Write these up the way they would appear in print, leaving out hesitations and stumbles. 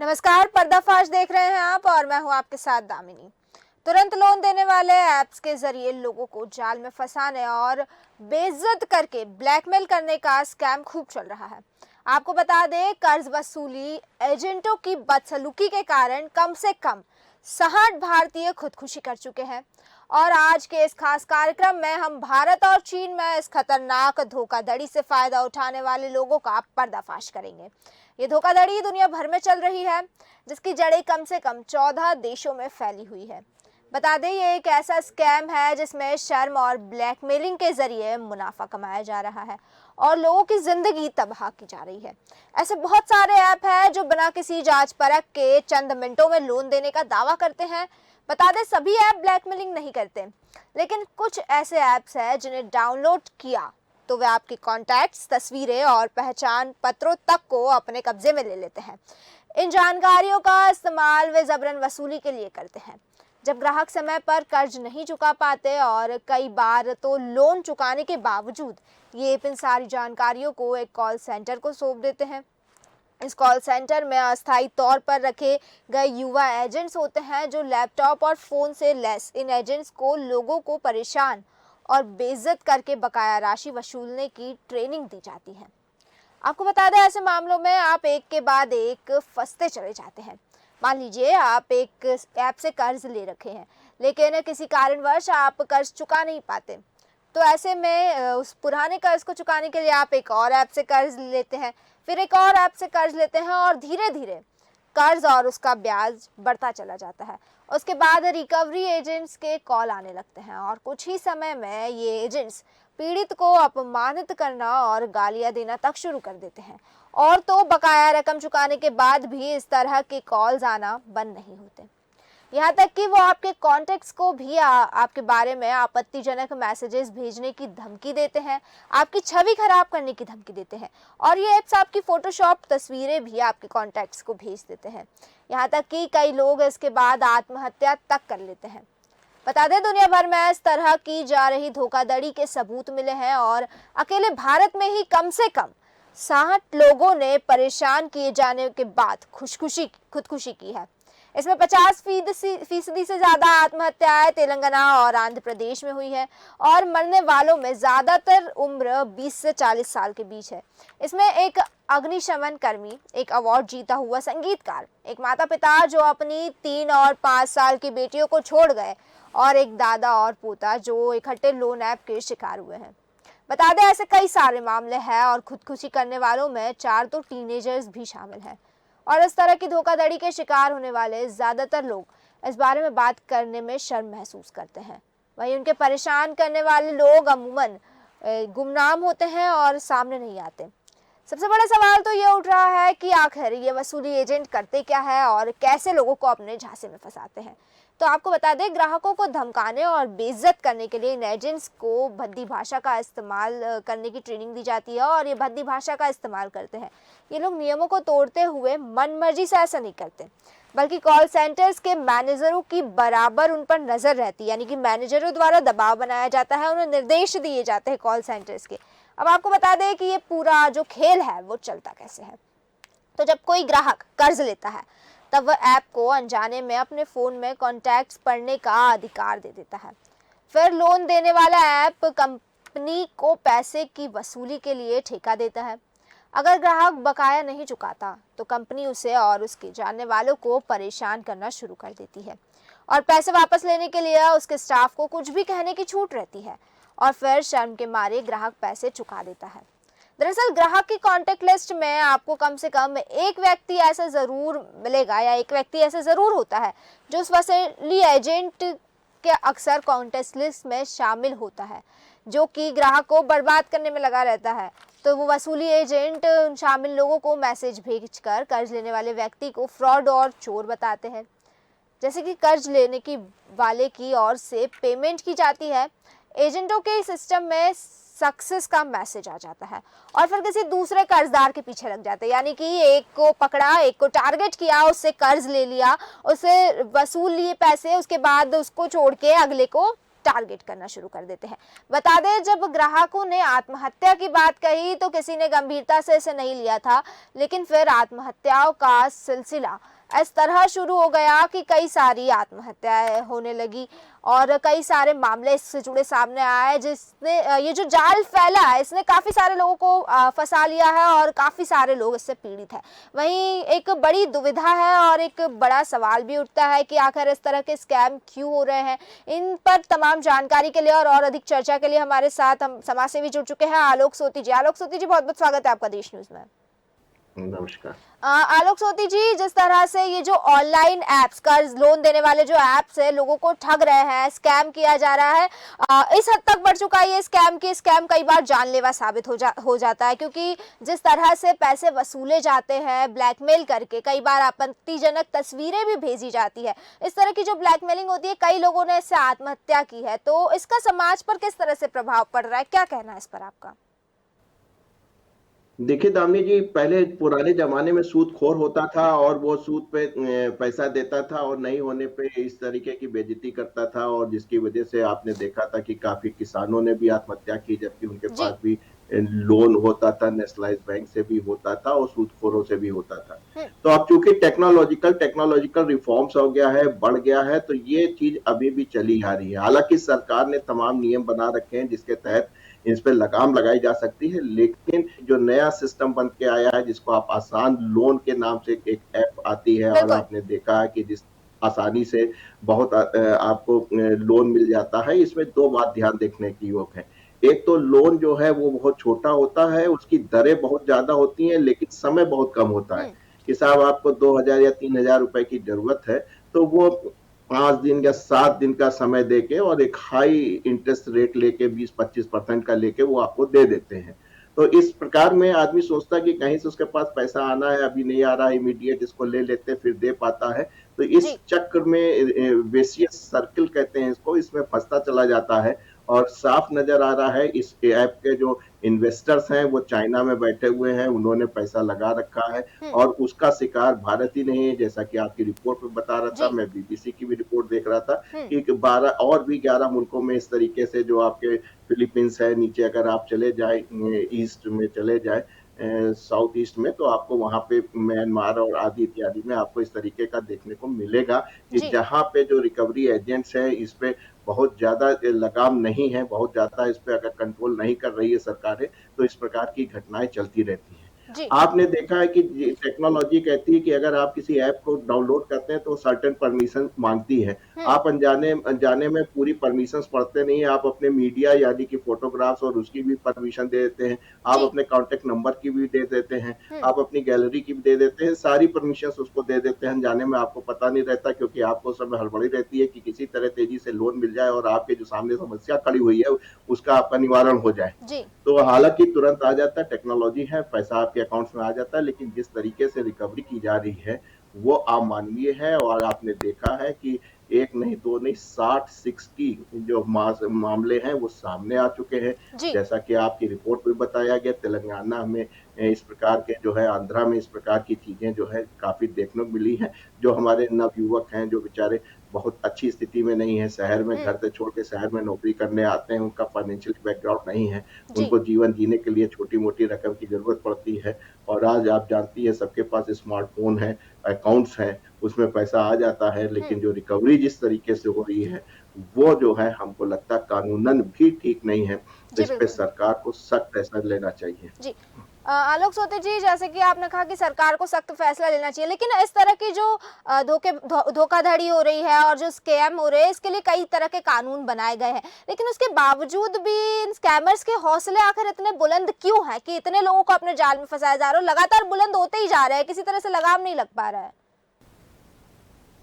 नमस्कार, पर्दाफाश देख रहे हैं आप और मैं हूं आपके साथ दामिनी। तुरंत लोन देने वाले ऐप्स के जरिए लोगों को जाल में फंसाने और बेइज्जत करके ब्लैकमेल करने का स्कैम खूब चल रहा है। आपको बता दें, कर्ज वसूली एजेंटों की बदसलूकी के कारण कम से कम 60 भारतीय खुदकुशी कर चुके हैं। और आज के इस खास कार्यक्रम में हम भारत और चीन में इस खतरनाक धोखाधड़ी से फायदा उठाने वाले लोगों का पर्दाफाश करेंगे। ये धोखाधड़ी दुनिया भर में चल रही है, जिसकी जड़ें कम से कम 14 देशों में फैली हुई है। बता दें, ये एक ऐसा स्कैम है जिसमें शर्म और ब्लैकमेलिंग के जरिए मुनाफा कमाया जा रहा है और लोगों की जिंदगी तबाह की जा रही है। ऐसे बहुत सारे ऐप हैं जो बिना किसी जांच परख के चंद मिनटों में लोन देने का दावा करते हैं। बता दें, सभी ऐप ब्लैकमेलिंग नहीं करते, लेकिन कुछ ऐसे ऐप्स हैं जिन्हें डाउनलोड किया तो वे आपके कॉन्टैक्ट्स, तस्वीरें और पहचान पत्रों तक को अपने कब्जे में ले लेते हैं। इन जानकारियों का इस्तेमाल वे जबरन वसूली के लिए करते हैं। जब ग्राहक समय पर कर्ज नहीं चुका पाते और कई बार तो लोन चुकाने के बावजूद ये इन सारी जानकारियों को एक कॉल सेंटर को सौंप देते हैं। इस कॉल सेंटर में अस्थायी तौर पर रखे गए युवा एजेंट्स होते हैं जो लैपटॉप और फोन से लैस इन एजेंट्स को लोगों को परेशान और बेइज्जत करके बकाया राशि वसूलने की ट्रेनिंग दी जाती है। आपको बता दें, ऐसे मामलों में आप एक के बाद एक फंसते चले जाते हैं। मान लीजिए, आप एक ऐप से कर्ज ले रखे हैं, लेकिन किसी कारणवश आप कर्ज चुका नहीं पाते, तो ऐसे में उस पुराने कर्ज को चुकाने के लिए आप एक और ऐप से कर्ज लेते हैं, फिर एक और ऐप से कर्ज लेते हैं और धीरे धीरे कर्ज और उसका ब्याज बढ़ता चला जाता है। उसके बाद रिकवरी एजेंट्स के कॉल आने लगते हैं और कुछ ही समय में ये एजेंट्स पीड़ित को अपमानित करना और गालियां देना तक शुरू कर देते हैं। और तो बकाया रकम चुकाने के बाद भी इस तरह के कॉल्स आना बंद नहीं होते। यहाँ तक कि वो आपके कॉन्टेक्ट्स को भी आपके बारे में आपत्तिजनक मैसेजेस भेजने की धमकी देते हैं, आपकी छवि खराब करने की धमकी देते हैं और ये ऐप्स आपकी फोटोशॉप तस्वीरें भी आपके कॉन्टेक्ट्स को भेज देते हैं। यहाँ तक कि कई लोग इसके बाद आत्महत्या तक कर लेते हैं। बता दें, दुनिया भर में इस तरह की जा रही धोखाधड़ी के सबूत मिले हैं और अकेले भारत में ही कम से कम 60 लोगों ने परेशान किए जाने के बाद खुदकुशी की है। इसमें 50% से ज्यादा आत्महत्याएं तेलंगाना और आंध्र प्रदेश में हुई है और मरने वालों में ज्यादातर उम्र 20 से 40 साल के बीच है। इसमें एक अग्निशमन कर्मी, एक अवार्ड जीता हुआ संगीतकार, एक माता पिता जो अपनी 3 और 5 साल की बेटियों को छोड़ गए और एक दादा और पोता जो इकट्ठे लोन ऐप के शिकार हुए हैं। बता दें, ऐसे कई सारे मामले हैं और खुदकुशी करने वालों में 4 तो टीनेजर्स भी शामिल हैं। और इस तरह की धोखाधड़ी के शिकार होने वाले ज्यादातर लोग इस बारे में बात करने में शर्म महसूस करते हैं। वहीं उनके परेशान करने वाले लोग अमूमन गुमनाम होते हैं और सामने नहीं आते। सबसे बड़ा सवाल तो ये उठ रहा है कि आखिर ये वसूली एजेंट करते क्या है और कैसे लोगों को अपने झांसे में फंसाते हैं। तो आपको बता दें, ग्राहकों को धमकाने और बेइज्जत करने के लिए इन एजेंट्स को भद्दी भाषा का इस्तेमाल करने की ट्रेनिंग दी जाती है और ये भद्दी भाषा का इस्तेमाल करते हैं। ये लोग नियमों को तोड़ते हुए मनमर्जी से ऐसा नहीं करते, बल्कि कॉल सेंटर्स के मैनेजरों की बराबर उन पर नजर रहती है, यानी कि मैनेजरों द्वारा दबाव बनाया जाता है, उन्हें निर्देश दिए जाते हैं कॉल सेंटर्स के। अब आपको बता दें कि ये पूरा जो खेल है वो चलता कैसे है। तो जब कोई ग्राहक कर्ज लेता है, तब वह ऐप को अनजाने में अपने फ़ोन में कॉन्टैक्ट्स पढ़ने का अधिकार दे देता है। फिर लोन देने वाला ऐप कंपनी को पैसे की वसूली के लिए ठेका देता है। अगर ग्राहक बकाया नहीं चुकाता तो कंपनी उसे और उसके जानने वालों को परेशान करना शुरू कर देती है और पैसे वापस लेने के लिए उसके स्टाफ को कुछ भी कहने की छूट रहती है और फिर शर्म के मारे ग्राहक पैसे चुका देता है। दरअसल ग्राहक की कॉन्टेक्ट लिस्ट में आपको कम से कम एक व्यक्ति ऐसा जरूर मिलेगा या एक व्यक्ति ऐसा जरूर होता है जो उस वसूली एजेंट के अक्सर कॉन्टेक्ट लिस्ट में शामिल होता है, जो कि ग्राहक को बर्बाद करने में लगा रहता है। तो वो वसूली एजेंट उन शामिल लोगों को मैसेज भेजकर कर्ज लेने वाले व्यक्ति को फ्रॉड और चोर बताते हैं। जैसे कि कर्ज लेने की वाले की ओर से पेमेंट की जाती है, एजेंटों के सिस्टम में सक्सेस का मैसेज आ जाता है और फिर किसी दूसरे कर्जदार के पीछे लग जाते हैं, यानी कि एक को पकड़ा, एक को टारगेट किया, उससे कर्ज ले लिया, उससे वसूल लिए पैसे, उसके बाद उसको छोड़ के अगले को टारगेट करना शुरू कर देते हैं। बता दें, जब ग्राहकों ने आत्महत्या की बात कही तो किसी ने गंभीरता से इसे नहीं लिया था, लेकिन फिर आत्महत्याओं का सिलसिला इस तरह शुरू हो गया कि कई सारी आत्महत्याएं होने लगी और कई सारे मामले इससे जुड़े सामने आए, जिसने ये जो जाल फैला है इसने काफ़ी सारे लोगों को फंसा लिया है और काफ़ी सारे लोग इससे पीड़ित हैं। वहीं एक बड़ी दुविधा है और एक बड़ा सवाल भी उठता है कि आखिर इस तरह के स्कैम क्यों हो रहे हैं। इन पर तमाम जानकारी के लिए और अधिक चर्चा के लिए हमारे साथ हम समाज सेवी जुड़ चुके हैं, आलोक सोती जी। आलोक सोती जी, बहुत बहुत स्वागत है आपका देश न्यूज में। नमस्कार। आलोक सोती जी, जिस तरह से ये जो ऑनलाइन एप्स, कर्ज लोन देने वाले जो एप्स है, लोगों को ठग रहे हैं, स्कैम किया जा रहा है, इस हद तक बढ़ चुका है ये स्कैम कि स्कैम कई बार जानलेवा साबित हो जाता है, क्योंकि जिस तरह से पैसे वसूले जाते हैं ब्लैकमेल करके, कई बार आपत्तिजनक तस्वीरें भी भेजी जाती है। इस तरह की जो ब्लैकमेलिंग होती है, कई लोगों ने इससे आत्महत्या की है, तो इसका समाज पर किस तरह से प्रभाव पड़ रहा है, क्या कहना है इस पर आपका? देखिए दामिनी जी, पहले पुराने ज़माने में सूदखोर होता था और वो सूद पे पैसा देता था और नहीं होने पे इस तरीके की बेइज्जती करता था, और जिसकी वजह से आपने देखा था कि काफ़ी किसानों ने भी आत्महत्या की, जबकि उनके जी। पास भी लोन होता था, नेशनलाइज़ बैंक से भी होता था और सूदखोरों से भी होता था। हम्म। तो अब चूँकि टेक्नोलॉजिकल रिफ़ॉर्म्स हो गया है, बढ़ गया है, तो ये चीज़ अभी भी चली आ रही है। हालाँकि सरकार ने तमाम नियम बना रखे हैं जिसके तहत इस पे लगाम लगाई जा सकती है, लेकिन जो नया सिस्टम बन के आया है, जिसको आप आसान लोन के नाम से एक ऐप आती है, और बिल्कुल। आपने देखा है कि जिस आसानी से बहुत आपको लोन मिल जाता है। इसमें 2 बात ध्यान देखने की योग है। एक तो लोन जो है वो बहुत छोटा होता है, उसकी दरें बहुत ज़्यादा होती हैं, लेकिन समय बहुत कम होता है, हम्म। कि साहब आपको 2000 या 3000 रुपए की ज़रूरत है, तो वो 5 दिन या 7 दिन का समय देके और एक हाई इंटरेस्ट रेट लेके 20-25% का लेके वो आपको दे देते हैं। तो इस प्रकार में आदमी सोचता है कि कहीं से उसके पास पैसा आना है, अभी नहीं आ रहा है, इमीडिएट इसको ले लेते हैं, फिर दे पाता है। तो इस जी। चक्र में विशियस सर्किल कहते हैं इसको, इसमें फँसता चला जाता है, और साफ नज़र आ रहा है इस ऐप के जो इन्वेस्टर्स हैं, वो चाइना में बैठे हुए हैं, उन्होंने पैसा लगा रखा है, हम्म। और उसका शिकार भारत ही नहीं है। जैसा कि आपकी रिपोर्ट में बता रहा था, जी। मैं बीबीसी की भी रिपोर्ट देख रहा था हम्म। कि 12 और भी 11 मुल्कों में इस तरीके से, जो आपके फिलीपींस है, नीचे अगर आप चले जाए ईस्ट में चले जाए, साउथ ईस्ट में, तो आपको वहाँ पे म्यांमार और आदि इत्यादि में आपको इस तरीके का देखने को मिलेगा कि जी। जहाँ पे जो रिकवरी एजेंट्स हैं, इस पे बहुत ज़्यादा लगाम नहीं है, बहुत ज़्यादा इस पे अगर कंट्रोल नहीं कर रही है सरकारें, तो इस प्रकार की घटनाएँ चलती रहती हैं। जी। आपने देखा है कि टेक्नोलॉजी कहती है कि अगर आप किसी ऐप को डाउनलोड करते हैं तो सर्टेन परमिशन माँगती है। हम्म। आप अनजाने में पूरी परमिशंस पढ़ते नहीं हैं, आप अपने मीडिया यानी कि फ़ोटोग्राफ्स और उसकी भी परमिशन दे देते हैं, आप जी। अपने कॉन्टैक्ट नंबर की भी दे देते हैं, हम्म। आप अपनी गैलरी की भी दे देते हैं, सारी परमिशंस उसको दे देते हैं अनजाने में, आपको पता नहीं रहता, क्योंकि आपको उस समय हड़बड़ी रहती है कि किसी तरह तेज़ी से लोन मिल जाए और आपके जो सामने समस्या खड़ी हुई है, उसका आपका निवारण हो जाए। जी। तो हालाँकि तुरंत आ जाता है, टेक्नोलॉजी है, पैसा आपके अकाउंट्स में आ जाता है, लेकिन जिस तरीके से रिकवरी की जा रही है, वो अमानवीय है, और आपने देखा है कि 1 नहीं, 2 नहीं, 60 जो मामले हैं, वो सामने आ चुके हैं। जी। जैसा कि आपकी रिपोर्ट में बताया गया, तेलंगाना में इस प्रकार के जो है, आंध्रा में इस प्रकार की चीज़ें जो है काफ़ी देखने को मिली हैं। जो हमारे नवयुवक हैं, जो बेचारे बहुत अच्छी स्थिति में नहीं है, शहर में हम्म। घर से छोड़ के शहर में नौकरी करने आते हैं, उनका फाइनेंशियल बैकग्राउंड नहीं है, जी। उनको जीवन जीने के लिए छोटी-मोटी रकम की ज़रूरत पड़ती है, और आज आप जानती हैं सबके पास स्मार्टफ़ोन है, अकाउंट्स हैं, उसमें पैसा आ जाता है, हम्म। लेकिन जो रिकवरी जिस तरीके से हो रही है, वो जो है हमको लगता है कानूनन भी ठीक नहीं है। तो जी। इस पे बिल्कुल। सरकार को सख्त फैसला लेना चाहिए। जी। आलोक सोते जी, जैसे कि आपने कहा कि सरकार को सख्त फैसला लेना चाहिए, लेकिन इस तरह की जो धोखाधड़ी हो रही है और जो स्कैम हो रहे हैं, इसके लिए कई तरह के कानून बनाए गए हैं, लेकिन उसके बावजूद भी इन स्कैमर्स के हौसले आखिर इतने बुलंद क्यों हैं कि इतने लोगों को अपने जाल में फंसाया जा रहा है और लगातार बुलंद होते ही जा रहे हैं, किसी तरह से लगाम नहीं लग पा रहा है?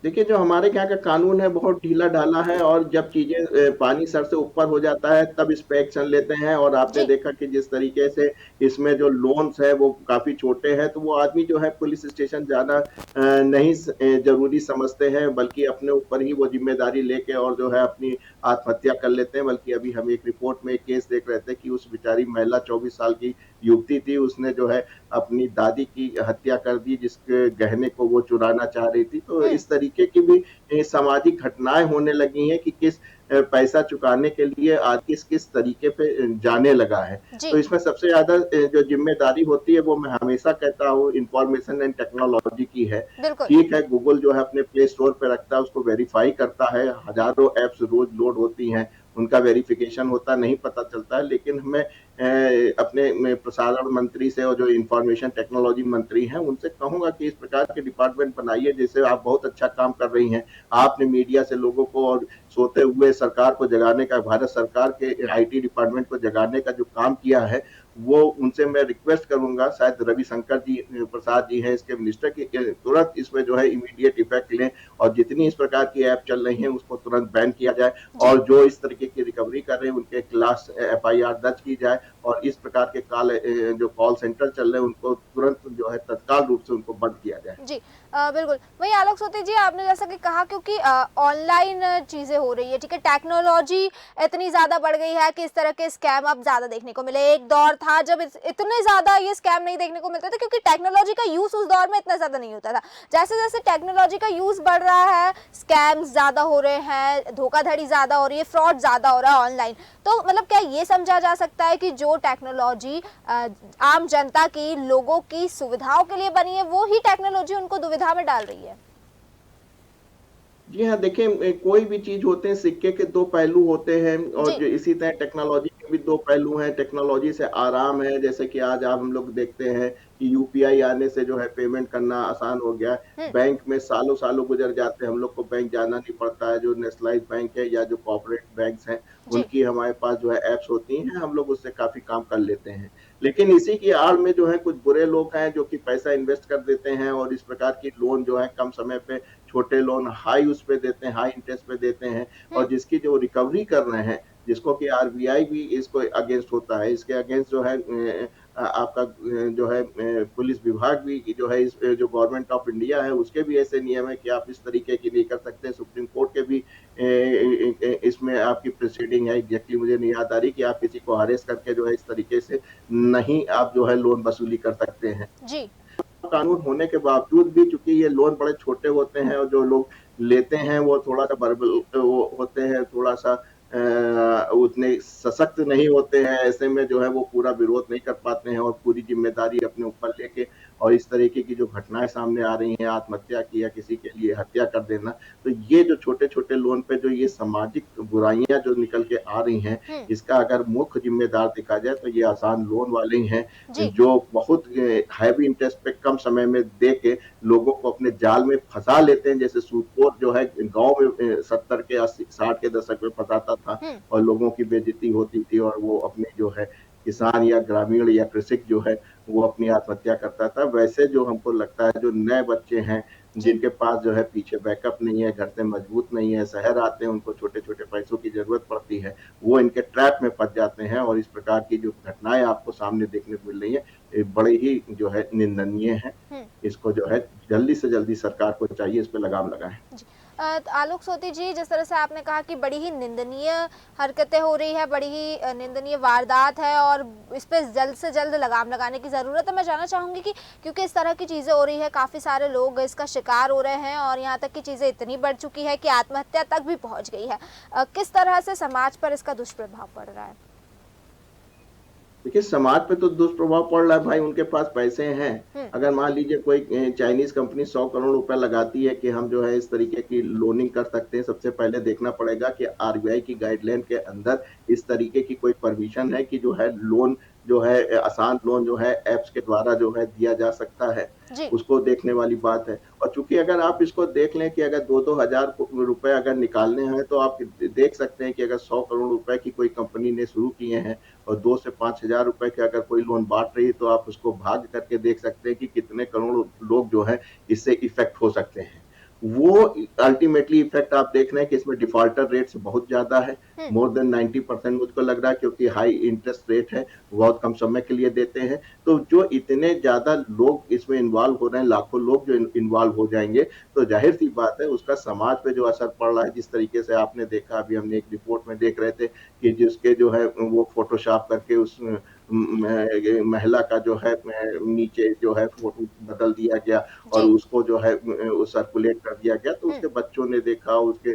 देखिए, जो हमारे यहाँ का कानून है बहुत ढीला-ढाला है, और जब चीज़ें पानी सर से ऊपर हो जाता है तब इस पे एक्शन लेते हैं, और आपने जी। देखा कि जिस तरीके से इसमें जो लोन्स हैं वो काफ़ी छोटे हैं, तो वो आदमी जो है पुलिस स्टेशन जाना नहीं ज़रूरी समझते हैं, बल्कि अपने ऊपर ही वो ज़िम्मेदारी लेके और जो है अपनी आत्महत्या कर लेते हैं। बल्कि अभी हम एक रिपोर्ट में एक केस देख रहे थे कि उस बेचारी महिला 24 साल की युवती थी, उसने जो है अपनी दादी की हत्या कर दी, जिसके गहने को वो चुराना चाह रही थी। तो हम्म। इस तरीके की भी सामाजिक घटनाएँ होने लगी हैं कि किस पैसा चुकाने के लिए आज किस तरीके पे जाने लगा है। जी, तो इसमें सबसे ज़्यादा जो ज़िम्मेदारी होती है वो मैं हमेशा कहता हूँ इन्फॉर्मेशन एंड टेक्नोलॉजी की है। बिल्कुल। ठीक है, गूगल जो है अपने प्ले स्टोर पे रखता है, उसको वेरीफ़ाई करता है, हज़ारों ऐप्स रोज़ लोड होती हैं, उनका वेरिफ़िकेशन होता नहीं पता चलता है, लेकिन हमें अपने में प्रसारण मंत्री से और जो इन्फॉर्मेशन टेक्नोलॉजी मंत्री हैं, उनसे कहूँगा कि इस प्रकार के डिपार्टमेंट बनाइए, जैसे आप बहुत अच्छा काम कर रही हैं। आपने मीडिया से लोगों को और सोते हुए सरकार को जगाने का, भारत सरकार के आईटी डिपार्टमेंट को जगाने का जो काम किया है, वो उनसे मैं रिक्वेस्ट करूँगा, शायद रविशंकर जी प्रसाद जी हैं इसके मिनिस्टर कि तुरंत इसमें जो है इमीडिएट इफेक्ट लें और जितनी इस प्रकार की ऐप चल रही हैं, उसको तुरंत बैन किया जाए जी। और जो इस तरीके की रिकवरी कर रहे हैं, उनके खिलाफ एफआईआर दर्ज की जाए और इस प्रकार के जो कॉल सेंटर चल रहे हैं, उनको तुरंत जो है तत्काल रूप से उनको बंद किया जाए। जी, बिल्कुल। वहीं आलोक सोती जी, आपने जैसा कि कहा, क्योंकि ऑनलाइन चीज़ें हो रही है, ठीक है, टेक्नोलॉजी इतनी ज़्यादा बढ़ गई है कि इस तरह के स्कैम अब ज़्यादा देखने को मिले। एक दौर था जब इतने ज़्यादा ये स्कैम नहीं देखने को मिलते थे, क्योंकि टेक्नोलॉजी का यूज़ उस दौर में इतना ज़्यादा नहीं होता था। जैसे-जैसे टेक्नोलॉजी का यूज़ बढ़ रहा है, स्कैम्स ज़्यादा हो रहे हैं, धोखाधड़ी ज़्यादा हो रही है, फ्रॉड ज़्यादा हो रहा है ऑनलाइन। तो मतलब क्या ये समझा जा सकता है कि जो टेक्नोलॉजी आम जनता की, लोगों की सुविधाओं के लिए बनी है, वो ही टेक्नोलॉजी उनको दुविधा में डाल रही है? जी हाँ, देखिए कोई भी चीज़ होते हैं सिक्के के 2 पहलू होते हैं और जी। जो इसी तरह टेक्नोलॉजी के भी 2 पहलू हैं। टेक्नोलॉजी से आराम है, जैसे कि आज आप हम लोग देखते हैं कि यूपीआई आने से जो है पेमेंट करना आसान हो गया है। हुँ, बैंक में सालों-सालों गुज़र जाते हैं, हम लोग को बैंक जाना नहीं पड़ता है। जो नेशनलाइज़ बैंक है या जो कॉर्पोरेट बैंक्स हैं, जी। उनकी हमारे पास जो है ऐप्स होती हैं, हम लोग उससे काफ़ी काम कर लेते हैं। लेकिन इसी की आड़ में जो है कुछ बुरे लोग हैं जो कि पैसा इन्वेस्ट कर देते हैं और इस प्रकार की लोन जो है कम समय पे छोटे लोन हाई उस पे देते हैं, हाई इंटरेस्ट पे देते हैं हुँ, और जिसकी जो रिकवरी कर रहे हैं, जिसको कि आरबीआई भी इसको अगेंस्ट होता है, इसके अगेंस्ट जो है आपका जो है पुलिस विभाग भी जो है इस जो गवर्नमेंट ऑफ इंडिया है, उसके भी ऐसे नियम है कि आप इस तरीके की नहीं कर सकते। सुप्रीम कोर्ट के भी इसमें आपकी प्रोसीडिंग है, एग्ज़ैक्टली मुझे नहीं याद आ रही कि आप किसी को अरेस्ट करके जो है इस तरीके से नहीं आप जो है लोन वसूली कर सकते हैं। जी। कानून होने के बावजूद भी चूँकि ये लोन बड़े छोटे होते हैं और जो लोग लेते हैं वो थोड़ा-सा बर्बर वो होते हैं, थोड़ा-सा उतने सशक्त नहीं होते हैं, ऐसे में जो है वो पूरा विरोध नहीं कर पाते हैं और पूरी ज़िम्मेदारी अपने ऊपर लेके और इस तरीके की जो घटनाएँ सामने आ रही हैं, आत्महत्या की या किसी के लिए हत्या कर देना, तो ये जो छोटे-छोटे लोन पे जो ये सामाजिक बुराइयाँ जो निकल के आ रही हैं, हुँ, इसका अगर मुख्य ज़िम्मेदार देखा जाए तो ये आसान लोन वाले ही हैं जी। जो बहुत हैवी इंटरेस्ट पे कम समय में दे के लोगों को अपने जाल में फँसा लेते हैं। जैसे सूदखोर जो है गाँव में 70 के 80 60 के दशक में फँसाता था हुँ, और लोगों की बेइज़्ज़ती होती थी और वो अपनी जो है किसान या ग्रामीण या कृषक जो है वो अपनी आत्महत्या करता था। वैसे जो हमको लगता है जो नए बच्चे हैं जी। जिनके पास जो है पीछे बैकअप नहीं है, घर से मजबूत नहीं है, शहर आते हैं उनको छोटे-छोटे पैसों की ज़रूरत पड़ती है। वो इनके ट्रैप में फँस जाते हैं और इस प्रकार की जो घटनाएँ आपको सामने देखने को मिल रही हैं, ये बड़े ही जो है निंदनीय हैं। हुँ। इसको जो है जल्दी से जल्दी सरकार को चाहिए इस पे लगाम लगाएँ। जी। आलोक सोती जी, जिस तरह से आपने कहा कि बड़ी ही निंदनीय हरकतें हो रही है, बड़ी ही निंदनीय वारदात है और इस पे जल्द से जल्द लगाम लगाने की ज़रूरत है। मैं जानना चाहूँगी कि क्योंकि इस तरह की चीज़ें हो रही है, काफ़ी सारे लोग इसका शिकार हो रहे हैं और यहाँ तक कि चीज़ें इतनी बढ़ चुकी है कि आत्महत्या तक भी पहुँच गई है। किस तरह से समाज पर इसका दुष्प्रभाव पड़ रहा है? देखिए, समाज पे तो दुष्प्रभाव पड़ रहा है भाई, उनके पास पैसे हैं। हुँ, अगर मान लीजिए कोई चाइनीज़ कंपनी 100 करोड़ रुपए लगाती है कि हम जो है इस तरीके की लोनिंग कर सकते हैं, सबसे पहले देखना पड़ेगा कि आरबीआई की गाइडलाइन के अंदर इस तरीके की कोई परमिशन है कि जो है लोन जो है आसान लोन जो है ऐप्स के द्वारा जो है दिया जा सकता है, जी। उसको देखने वाली बात है। और चूँकि अगर आप इसको देख लें कि अगर 2-2 हज़ार रुपए अगर निकालने हैं, तो आप देख सकते हैं कि अगर 100 करोड़ रुपए की कोई कंपनी ने शुरू किए हैं और 2 से 5,000 रुपए के अगर कोई लोन बाँट रही है, तो आप उसको भाग करके देख सकते हैं कि कितने करोड़ लोग जो हैं, इससे इफ़ेक्ट हो सकते हैं। वो अल्टीमेटली इफ़ेक्ट आप देख रहे हैं कि इसमें डिफ़ॉल्टर रेट्स बहुत ज़्यादा है, हुँ, मोर देन 90% मुझको लग रहा है क्योंकि हाई इंटरेस्ट रेट है, बहुत कम समय के लिए देते हैं। तो जो इतने ज़्यादा लोग इसमें इन्वॉल्व हो रहे हैं, लाखों लोग जो इन्वॉल्व हो जाएँगे, तो ज़ाहिर-सी बात है उसका समाज पे जो असर पड़ रहा है, जिस तरीके से आपने देखा अभी हमने एक रिपोर्ट में देख रहे थे कि जिसके जो है वो फ़ोटोशॉप करके उस महिला का जो है नीचे जो है फ़ोटो बदल दिया गया और जी। उसको जो है सर्कुलेट कर दिया गया, तो हुँ, उसके बच्चों ने देखा, उसके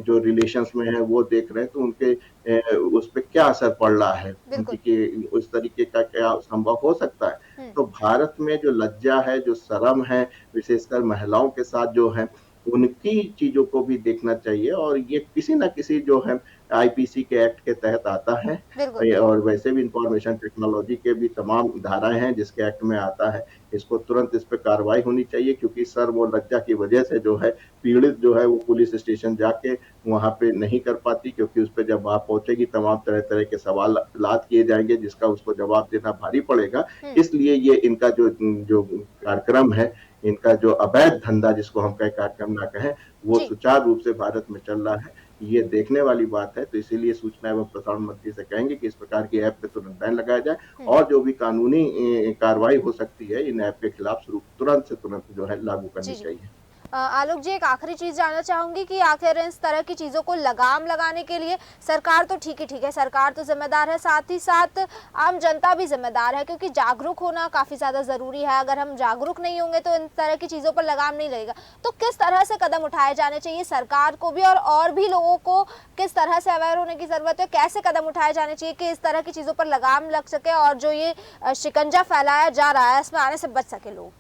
जो रिलेशंस में है वो देख रहे हैं, तो उनके उस पे क्या असर पड़ रहा है, बिल्कुल। कि उस तरीके का क्या संभव हो सकता है? हुँ, तो भारत में जो लज्जा है, जो शर्म है, विशेषकर महिलाओं के साथ जो है, उनकी चीज़ों को भी देखना चाहिए और ये किसी न किसी जो है आईपीसी के एक्ट के तहत आता है बिल्कुल। और वैसे भी इंफॉर्मेशन टेक्नोलॉजी के भी तमाम धाराएँ हैं जिसके एक्ट में आता है। इसको तुरंत इस पे कार्रवाई होनी चाहिए क्योंकि शर्म और लज्जा की वजह से जो है पीड़ित जो है वो पुलिस स्टेशन जाके वहाँ पे नहीं कर पाती क्योंकि उस पे जब वहाँ पहुँचेगी तमाम तरह-तरह के सवालात किए जाएँगे जिसका उसको जवाब देना भारी पड़ेगा। हुँ, इसलिए ये इनका जो कार्यक्रम है, इनका जो अवैध धंधा जिसको हम कहें कार्यक्रम ना कहें, वो जी। सुचारू रूप से भारत में चल रहा है। ये देखने वाली बात है, तो इसीलिए सूचना एवं प्रसारण मंत्री से कहेंगे कि इस प्रकार की ऐप पे तुरंत बैन लगाया जाए हुँ। और जो भी कानूनी कार्रवाई हो सकती है, इन ऐप के खिलाफ तुरंत से तुरंत जो है लागू जी, करनी जी। चाहिए। आलोक जी, एक आखिरी चीज़ जानना चाहूँगी कि आखिर इस तरह की चीज़ों को लगाम लगाने के लिए सरकार तो ठीक है, सरकार तो ज़िम्मेदार है, साथ ही साथ आम जनता भी ज़िम्मेदार है क्योंकि जागरूक होना काफ़ी ज़्यादा ज़रूरी है। अगर हम जागरूक नहीं होंगे तो इन तरह की चीज़ों पर लगाम नहीं लगेगा। तो किस तरह से कदम उठाए जाने चाहिए सरकार को भी और भी लोगों को किस तरह से अवेयर होने की ज़रूरत है? कैसे कदम उठाए जाने चाहिए कि इस तरह की चीज़ों पर लगाम लग सके और जो ये शिकंजा फैलाया जा रहा है, इसमें आने से बच सके लोग?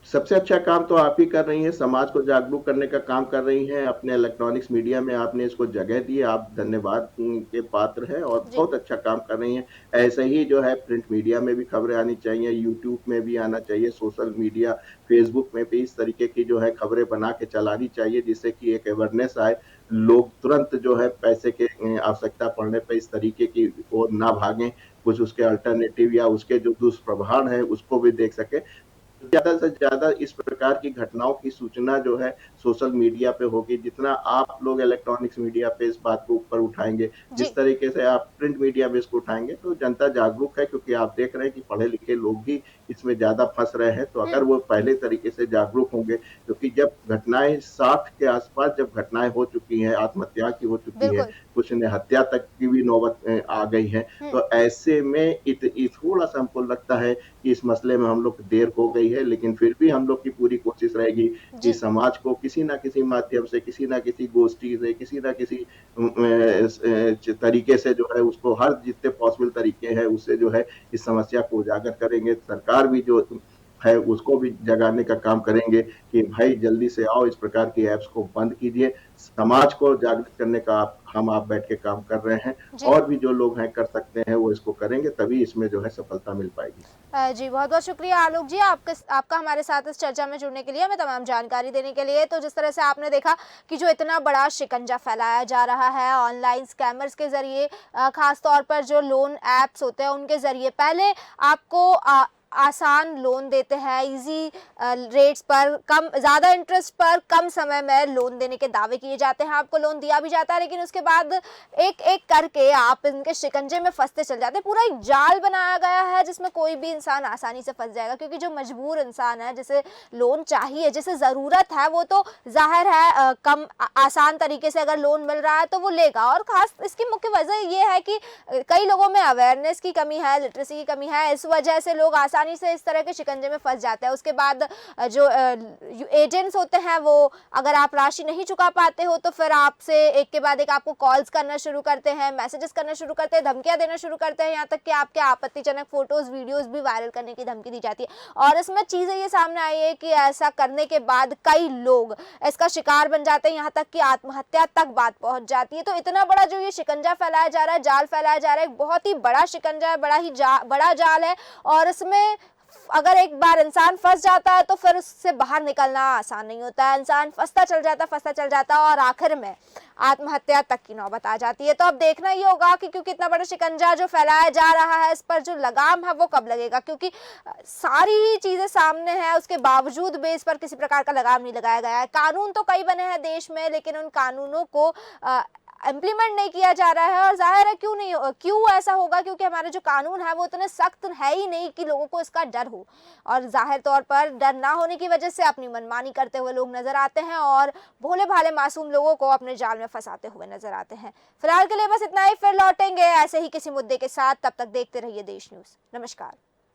सबसे अच्छा काम तो आप ही कर रही हैं, समाज को जागरूक करने का काम कर रही हैं, अपने इलेक्ट्रॉनिक्स मीडिया में आपने इसको जगह दी, आप धन्यवाद के पात्र हैं और जी, बहुत अच्छा काम कर रही हैं। ऐसे ही जो है प्रिंट मीडिया में भी खबरें आनी चाहिए, यूट्यूब में भी आना चाहिए, सोशल मीडिया, फेसबुक में भी इस तरीके की जो है खबरें बना के चलानी चाहिए जिससे कि एक अवेयरनेस आए, लोग तुरंत जो है पैसे के आवश्यकता पड़ने पे इस तरीके की ओर ना भागें, कुछ उसके अल्टरनेटिव या उसके जो दुष्प्रभाव हैं उसको भी देख सकें। ज़्यादा से ज़्यादा इस प्रकार की घटनाओं की सूचना जो है सोशल मीडिया पे होगी, जितना आप लोग इलेक्ट्रॉनिक्स मीडिया पे इस बात को ऊपर उठाएँगे, जिस जी, तरीके से आप प्रिंट मीडिया में इसको उठाएँगे, तो जनता जागरूक है क्योंकि आप देख रहे हैं कि पढ़े-लिखे लोग भी इसमें ज़्यादा फँस रहे हैं। तो हुँ, अगर वो पहले तरीके से जागरूक होंगे, क्योंकि जब घटनाएँ 60 के आस-पास जब घटनाएँ हो चुकी हैं, आत्महत्या की हो चुकी हैं, बिल्कुल। कुछ ने हत्या तक की भी नौबत आ गई है, हुँ, तो ऐसे में थोड़ा-सा हमको लगता है कि इस मसले में हम लोग देर हो गई है, लेकिन फिर भी हम लोग की पूरी कोशिश रहेगी कि जी, समाज को किसी न किसी माध्यम से, किसी न किसी गोष्ठी से, किसी न किसी तरीके से जो है उसको हर जितने पॉसिबल तरीके हैं उससे जो है इस समस्या को उजागर करेंगे। सरकार भी जो है उसको भी जगाने का काम करेंगे कि भाई जल्दी से आओ इस प्रकार की ऐप्स को बंद कीजिए। समाज को जागृत करने का आप बैठ के काम कर रहे हैं जी। और भी जो लोग हैं कर सकते हैं वो इसको करेंगे तभी इसमें जो है सफलता मिल पाएगी। जी, बहुत-बहुत शुक्रिया आलोक जी आपका हमारे साथ इस चर्चा में जुड़ने के लिए, हमें तमाम जानकारी देने के लिए। तो जिस तरह से आपने देखा कि जो इतना बड़ा शिकंजा फैलाया जा रहा है ऑनलाइन स्कैमर्स के ज़रिए ख़ास तौर पर जो लोन ऐप्स होते हैं उनके ज़रिए पहले आपको आसान लोन देते हैं, ईज़ी रेट्स पर कम ज़्यादा इंटरेस्ट पर कम समय में लोन देने के दावे किए जाते हैं, आपको लोन दिया भी जाता है लेकिन उसके बाद एक-एक करके आप इनके शिकंजे में फँसते चले जाते हैं। पूरा एक जाल बनाया गया है जिसमें कोई भी इंसान आसानी से फँस जाएगा क्योंकि जो मजबूर इंसान है, जिसे लोन चाहिए, जिसे ज़रूरत है, वो तो ज़ाहिर है कम आसान तरीके से अगर लोन मिल रहा है तो वो लेगा और ख़ास इसकी मुख्य वजह ये है कि कई लोगों में अवेयरनेस की कमी है, लिटरेसी की कमी है, इस वजह से लोग आसानी से इस तरह के शिकंजे में फँस जाते हैं। उसके बाद जो एजेंट्स होते हैं वो अगर आप राशि नहीं चुका पाते हो तो फिर आपसे एक के बाद एक आपको कॉल्स करना शुरू करते हैं, मैसेजेस करना शुरू करते हैं, धमकियाँ देना शुरू करते हैं, यहाँ तक कि आपके आपत्तिजनक फ़ोटोज़, वीडियोज़ भी वायरल करने की धमकी दी जाती है। और इसमें चीज़ें ये सामने आई है कि ऐसा करने के बाद कई लोग इसका शिकार बन जाते हैं, यहाँ तक कि आत्महत्या तक बात पहुँच जाती है। तो इतना बड़ा जो ये शिकंजा फैलाया जा रहा है, जाल फैलाया जा रहा है, एक बहुत ही बड़ा शिकंजा है, बड़ा जाल है और इसमें अगर एक बार इंसान फँस जाता है तो फिर उससे बाहर निकलना आसान नहीं होता है। इंसान फँसता चल जाता है और आखिर में आत्महत्या तक की नौबत आ जाती है। तो अब देखना ये होगा कि क्योंकि इतना बड़ा शिकंजा जो फैलाया जा रहा है, इस पर जो लगाम है वो कब लगेगा क्योंकि सारी ही चीज़ें सामने हैं, उसके बावजूद भी इस पर किसी प्रकार का लगाम नहीं लगाया गया है। कानून तो कई बने हैं देश में लेकिन उन कानूनों को इम्प्लीमेंट नहीं किया जा रहा है। और जाहिर है क्यों ऐसा होगा, क्योंकि हमारे जो कानून है वो इतने सख्त है ही नहीं कि लोगों को इसका डर हो। और जाहिर तौर पर डर ना होने की वजह से अपनी मनमानी करते हुए लोग नजर आते हैं और भोले भाले मासूम लोगों को अपने जाल में फंसाते हुए नजर आते हैं। फिलहाल के लिए बस इतना ही, फिर लौटेंगे ऐसे ही किसी मुद्दे के साथ। तब तक देखते रहिए देश न्यूज़। नमस्कार।